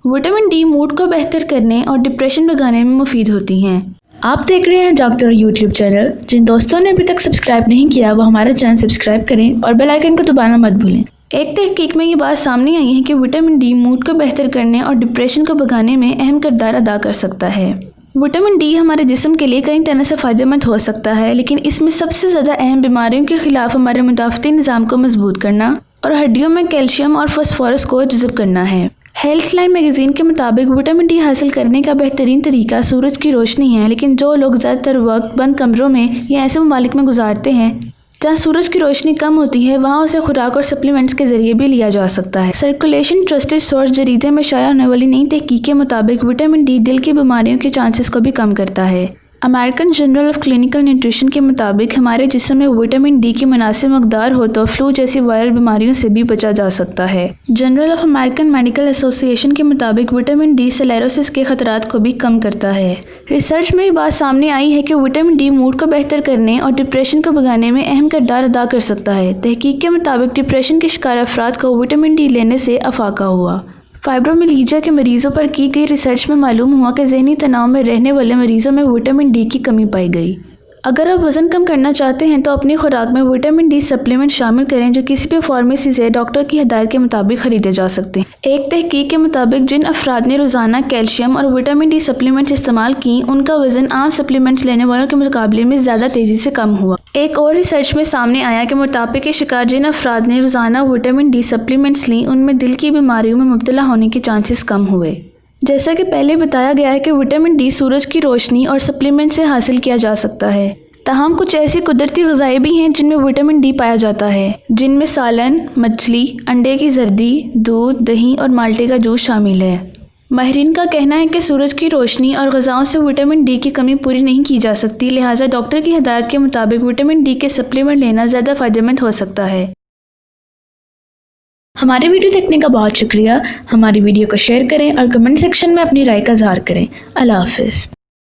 Vitamin D mood को बेहतर करने और डिप्रेशन भगाने में मुफीद होती हैं। आप देख रहे हैं जागते रहो यूट्यूब चैनल। जिन दोस्तों ने अभी तक सब्सक्राइब नहीं किया वो हमारा चैनल सब्सक्राइब करें और बेल आइकन को दबाना मत भूलें। एक तहकीक में ये बात सामने आई है कि विटामिन डी मूड को बेहतर करने और डिप्रेशन को भगाने में अहम किरदार अदा कर सकता है। विटामिन डी हमारे जिस्म के लिए कई तरह से फ़ायदेमंद हो सकता है, लेकिन इसमें सबसे ज़्यादा अहम बीमारियों के खिलाफ हमारे मुदाफ़ती निज़ाम को मजबूत करना और हड्डियों में कैल्शियम और फास्फोरस को जज़ब करना है। हेल्थ लाइन मैगज़ीन के मुताबिक विटामिन डी हासिल करने का बेहतरीन तरीका सूरज की रोशनी है, लेकिन जो लोग ज़्यादातर वक्त बंद कमरों में या ऐसे ममालिक में गुजारते हैं जहाँ सूरज की रोशनी कम होती है, वहाँ उसे खुराक और सप्लीमेंट्स के जरिए भी लिया जा सकता है। सर्कुलेशन ट्रस्टेड सोर्स जरीदे में शाया होने वाली नई तहकीक के मुताबिक विटामिन डी दिल की बीमारियों के चांसेस को भी कम करता है। American journal of clinical nutrition के मुताबिक हमारे जिस्म में विटामिन डी की मुनासिब मकदार हो तो फ्लू जैसी वायरल बीमारियों से भी बचा जा सकता है। Journal of American medical association के मुताबिक विटामिन डी सेलेरोसिस के खतरात को भी कम करता है। रिसर्च में ये बात सामने आई है कि विटामिन डी मूड को बेहतर करने और डिप्रेशन को भगाने में अहम किरदार अदा कर सकता है। तहकीक के मुताबिक डिप्रेशन के शिकार अफराद को विटामिन डी लेने से अफाका हुआ। फाइब्रोमिल्जिया के मरीजों पर की गई रिसर्च में मालूम हुआ कि ज़हनी तनाव में रहने वाले मरीजों में विटामिन डी की कमी पाई गई। अगर आप वज़न कम करना चाहते हैं तो अपनी खुराक में विटामिन डी सप्लीमेंट शामिल करें, जो किसी भी फार्मेसी से डॉक्टर की हिदायत के मुताबिक खरीदे जा सकते हैं। एक तहकीक के मुताबिक जिन अफराद ने रोज़ाना कैल्शियम और विटामिन डी सप्लीमेंट्स इस्तेमाल की, उनका वज़न आम सप्लीमेंट्स लेने वालों के मुकाबले में ज़्यादा तेज़ी से कम हुआ। एक और रिसर्च में सामने आया कि मोटापे के शिकार जिन अफराद ने रोज़ाना विटामिन डी सप्लीमेंट्स ली, उनमें दिल की बीमारियों में मुब्तला होने के चांसेस कम हुए। जैसा कि पहले बताया गया है कि विटामिन डी सूरज की रोशनी और सप्लीमेंट से हासिल किया जा सकता है। ताहम कुछ ऐसी कुदरती ग़िज़ाएँ भी हैं जिनमें विटामिन डी पाया जाता है, जिनमें सालन, मछली, अंडे की जर्दी, दूध, दही और माल्टे का जूस शामिल है। माहिरीन का कहना है कि सूरज की रोशनी और ग़िज़ाओं से विटामिन डी की कमी पूरी नहीं की जा सकती, लिहाजा डॉक्टर की हिदायत के मुताबिक विटामिन डी के सप्लीमेंट लेना ज़्यादा फ़ायदेमंद हो सकता है। हमारे वीडियो देखने का बहुत शुक्रिया। हमारी वीडियो को शेयर करें और कमेंट सेक्शन में अपनी राय का इज़हार करें। अल्लाह हाफ़िज़।